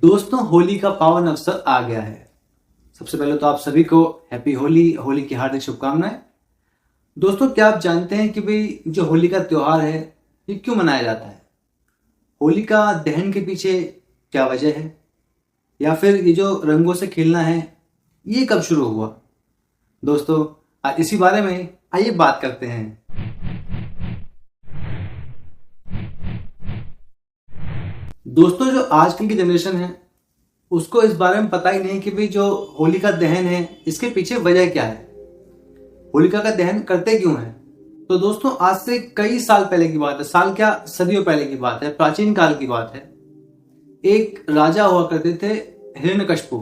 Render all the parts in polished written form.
दोस्तों, होली का पावन अवसर आ गया है। सबसे पहले तो आप सभी को हैप्पी होली, होली की हार्दिक शुभकामनाएं। दोस्तों, क्या आप जानते हैं कि भाई जो होली का त्योहार है ये क्यों मनाया जाता है? होली का दहन के पीछे क्या वजह है, या फिर ये जो रंगों से खेलना है ये कब शुरू हुआ? दोस्तों, आज इसी बारे में आइए बात करते हैं। दोस्तों, जो आजकल की जनरेशन है उसको इस बारे में पता ही नहीं कि भाई जो होली का दहन है इसके पीछे वजह क्या है, होलिका का दहन करते क्यों है। तो दोस्तों, आज से कई साल पहले की बात है, साल क्या सदियों पहले की बात है, प्राचीन काल की बात है। एक राजा हुआ करते थे हिरण्यकशिपु।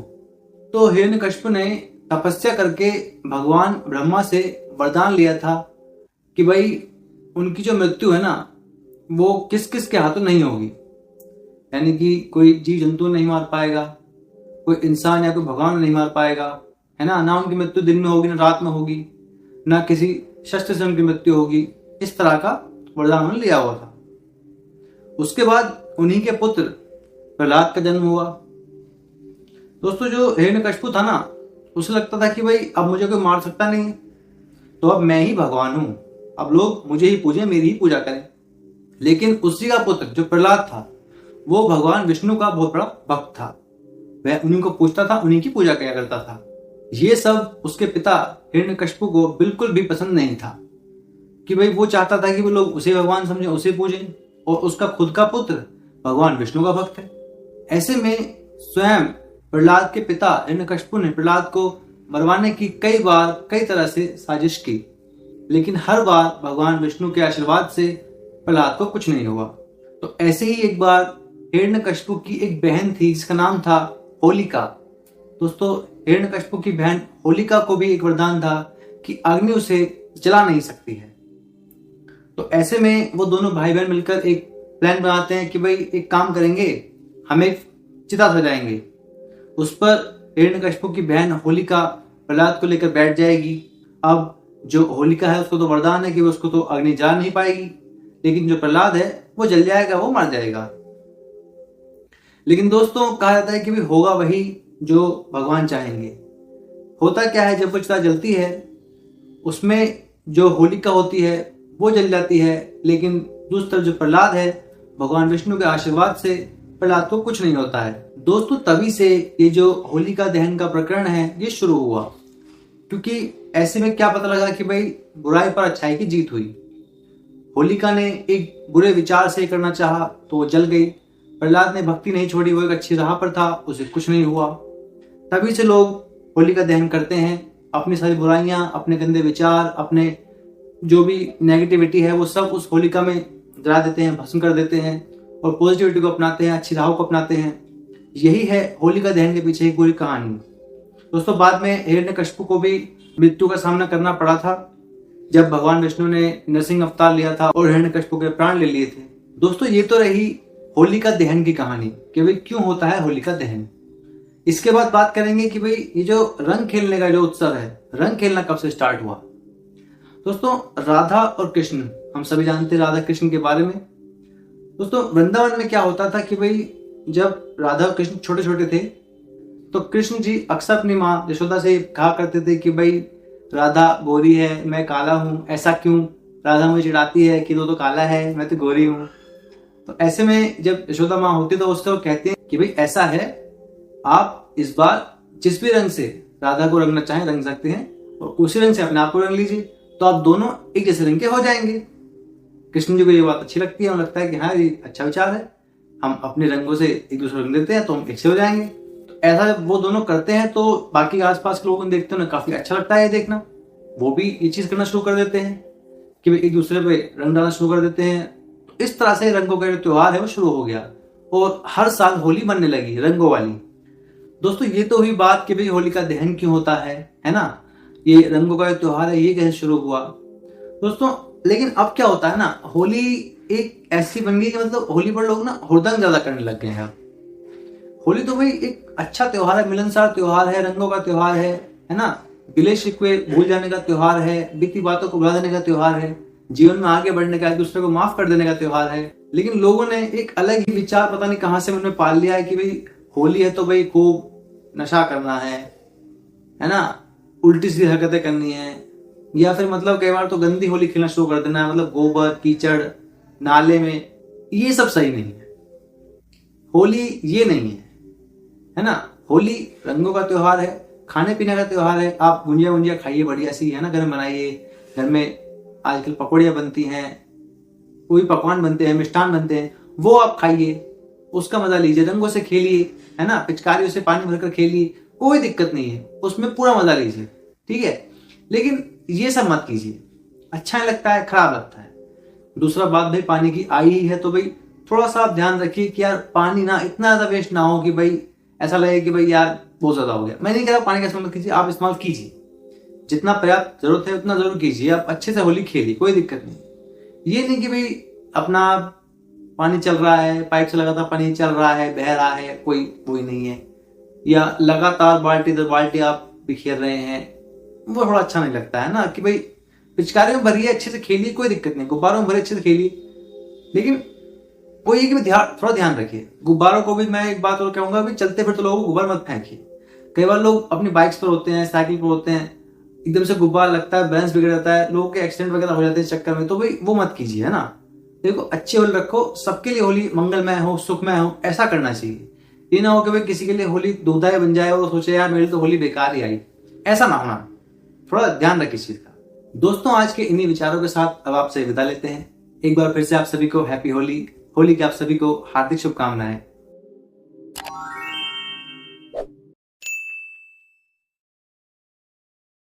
तो हिरण्यकशिपु ने तपस्या करके भगवान ब्रह्मा से वरदान लिया था कि भाई उनकी जो मृत्यु है ना वो किस किस के हाथों नहीं होगी, यानी कि कोई जीव जंतु नहीं मार पाएगा, कोई इंसान या कोई भगवान नहीं मार पाएगा, है ना उनकी मृत्यु दिन में होगी ना रात में होगी, ना किसी शस्त्र से उनकी मृत्यु होगी। इस तरह का वरदान उन्होंने लिया हुआ था। उसके बाद उन्हीं के पुत्र प्रहलाद का जन्म हुआ। दोस्तों, जो हिरण्यकशिपु था ना उसे लगता था कि भाई अब मुझे कोई मार सकता नहीं है, तो अब मैं ही भगवान हूं, अब लोग मुझे ही पूजें, मेरी ही पूजा करें। लेकिन उसी का पुत्र जो प्रहलाद था वो भगवान विष्णु का बहुत बड़ा भक्त था। वह उन्हीं को पूजता था, उन्हीं की पूजा किया करता था। ये सब उसके पिता हिरण्यकशिपु को बिल्कुल भी पसंद नहीं था कि भाई वो चाहता था कि वो लोग उसे भगवान समझें, उसे पूजें, और उसका खुद का पुत्र भगवान विष्णु का भक्त है। ऐसे में स्वयं प्रहलाद के पिता हिरण्यकशिपु ने प्रहलाद को मरवाने की कई बार कई तरह से साजिश की, लेकिन हर बार भगवान विष्णु के आशीर्वाद से प्रहलाद को कुछ नहीं हुआ। तो ऐसे ही एक बार हिरण्यकशिपु की एक बहन थी जिसका नाम था होलिका। दोस्तों, हिरण्यकशिपु की बहन होलिका को भी एक वरदान था कि अग्नि उसे जला नहीं सकती है। तो ऐसे में वो दोनों भाई बहन मिलकर एक प्लान बनाते हैं कि भाई एक काम करेंगे, हम एक चिता सजाएंगे। उस पर हिरण्यकशिपु की बहन होलिका प्रहलाद को लेकर बैठ जाएगी। अब जो होलिका है उसको तो वरदान है कि उसको तो अग्नि जला नहीं पाएगी, लेकिन जो प्रहलाद है वो जल जाएगा, वो मर जाएगा। लेकिन दोस्तों, कहा जाता है कि भाई होगा वही जो भगवान चाहेंगे। होता क्या है, जब वो चिता जलती है उसमें जो होलिका होती है वो जल जाती है, लेकिन दूसरी तरफ जो प्रहलाद है भगवान विष्णु के आशीर्वाद से प्रहलाद को कुछ नहीं होता है। दोस्तों, तभी से ये जो होलिका दहन का प्रकरण है ये शुरू हुआ, क्योंकि ऐसे में क्या पता लगा कि भाई बुराई पर अच्छाई की जीत हुई। होलिका ने एक बुरे विचार से करना चाहा तो वो जल गई। प्रहलाद ने भक्ति नहीं छोड़ी, वो एक अच्छी राह पर था, उसे कुछ नहीं हुआ। तभी से लोग होलिका दहन करते हैं, अपनी सारी बुराइयां, अपने गंदे विचार, अपने जो भी नेगेटिविटी है वो सब उस होलिका में जला देते हैं, भस्म कर देते हैं, और पॉजिटिविटी को अपनाते हैं, अच्छी राहों को अपनाते हैं। यही है होलिका दहन के पीछे एक पूरी कहानी। दोस्तों, बाद में हिरण्यकशिपु को भी मृत्यु का सामना करना पड़ा था जब भगवान विष्णु ने नरसिंह अवतार लिया था और हिरण्यकशिपु के प्राण ले लिए थे। दोस्तों, ये तो रही होलिका दहन की कहानी कि भाई क्यों होता है होलिका दहन। इसके बाद बात करेंगे कि भाई ये जो रंग खेलने का जो उत्सव है, रंग खेलना कब से स्टार्ट हुआ। दोस्तों, राधा और कृष्ण, हम सभी जानते हैं राधा कृष्ण के बारे में। दोस्तों, वृंदावन में क्या होता था कि भाई जब राधा और कृष्ण छोटे छोटे थे तो कृष्ण जी अक्सर अपनी माँ यशोदा से कहा करते थे कि भाई राधा गोरी है, मैं काला हूं, ऐसा क्यों? राधा मुझे चिढ़ाती है कि तो काला है, मैं तो गोरी हूं। तो ऐसे में जब यशोदा माँ होती तो उससे वो कहते हैं कि भाई ऐसा है, आप इस बार जिस भी रंग से राधा को रंगना चाहें रंग सकते हैं, और उसी रंग से अपने आप को रंग लीजिए, तो आप दोनों एक जैसे रंग के हो जाएंगे। कृष्ण जी को ये बात अच्छी लगती है, उन्हें लगता है कि हाँ ये अच्छा विचार है, हम अपने रंगों से एक दूसरे रंग देते हैं तो हम एक से हो जाएंगे। तो ऐसा जब वो दोनों करते हैं तो बाकी आसपास के लोगों को देखते हैं, उन्हें काफी अच्छा लगता है ये देखना। वो भी ये चीज करना शुरू कर देते हैं कि भाई एक दूसरे पे रंग डालना शुरू कर देते हैं। तो इस तरह से रंगों का जो त्योहार है वो शुरू हो गया, और हर साल होली बनने लगी रंगों वाली। दोस्तों, ये तो हुई बात कि भाई होलिका दहन क्यों होता है ना, ये रंगों का त्योहार है, ये कैसे शुरू हुआ। दोस्तों, लेकिन अब क्या होता है ना, होली एक ऐसी बन गई कि मतलब होली पर लोग ना हुड़दंग ज्यादा करने लग गए हैं। होली तो भाई एक अच्छा त्योहार है, मिलनसार त्योहार है, रंगों का त्योहार है ना, गिले शिकवे भूल जाने का त्योहार है, बीती बातों को भुला देने का त्योहार है, जीवन में आगे बढ़ने का, एक दूसरे को माफ कर देने का त्योहार है। लेकिन लोगों ने एक अलग ही विचार पता नहीं कहां से मन में पाल लिया है कि भाई होली है तो भाई खूब नशा करना है ना, उल्टी सीधी हरकतें करनी है, या फिर मतलब कई बार तो गंदी होली खेलना शुरू कर देना है, मतलब गोबर कीचड़ नाले में, ये सब सही नहीं है। होली ये नहीं है ना। होली रंगों का त्योहार है, खाने पीने का त्योहार है। आप गुंजिया गुंजिया खाइए बढ़िया सी, है ना, घर में बनाइए। घर में आजकल पकौड़ियाँ बनती हैं, कोई पकवान बनते हैं, मिष्ठान बनते हैं, वो आप खाइए, उसका मजा लीजिए, रंगों से खेलिए, है ना, पिचकारियों से पानी भरकर खेलिए, कोई दिक्कत नहीं है, उसमें पूरा मजा लीजिए, ठीक है। लेकिन ये सब मत कीजिए, अच्छा नहीं लगता है, खराब लगता है। दूसरा बात, भाई पानी की आई ही है तो भाई थोड़ा सा आप ध्यान रखिए कि यार पानी ना इतना ज्यादा वेस्ट ना हो कि भाई ऐसा लगे कि भाई यार बहुत ज्यादा हो गया। मैं नहीं कह रहा पानी का इस्तेमाल मत कीजिए, आप इस्तेमाल कीजिए, जितना पर्याप्त जरूरत है उतना जरूर कीजिए, आप अच्छे से होली खेलिए, कोई दिक्कत नहीं। ये नहीं कि भाई अपना पानी चल रहा है, पाइप से लगातार पानी चल रहा है, बह रहा है, कोई नहीं है, या लगातार बाल्टी दर बाल्टी आप बिखेर रहे हैं, वो थोड़ा अच्छा नहीं लगता है ना। कि भाई पिचकारी में भरिए, अच्छे से खेलिए, कोई दिक्कत नहीं, गुब्बारों में भरिए, अच्छे से खेलिए, लेकिन वो ये कि थोड़ा ध्यान रखिए। गुब्बारों को भी मैं एक बात और कहूंगा, भी चलते फिरते लोगों को गुब्बार मत फेंकिए। कई बार लोग अपनी बाइक्स पर होते हैं, साइकिल पर होते हैं, एकदम से गुब्बार लगता है, बैलेंस बिगड़ जाता है, लोगों के एक्सीडेंट वगैरह हो जाते हैं इस चक्कर में, तो भाई वो मत कीजिए, है ना। देखो अच्छी होली रखो, सबके लिए होली मंगलमय हो, सुखमय हो, ऐसा करना चाहिए। ये ना हो कि भाई किसी के लिए होली दुखदाई बन जाए और सोचे यार मेरी तो होली बेकार ही आई, ऐसा ना होना। थोड़ा ध्यान रखिए इस चीज का। दोस्तों आज के इन्हीं विचारों के साथ अब आपसे विदा लेते हैं। एक बार फिर से आप सभी को हैप्पी होली। होली की आप सभी को हार्दिक शुभकामनाएं।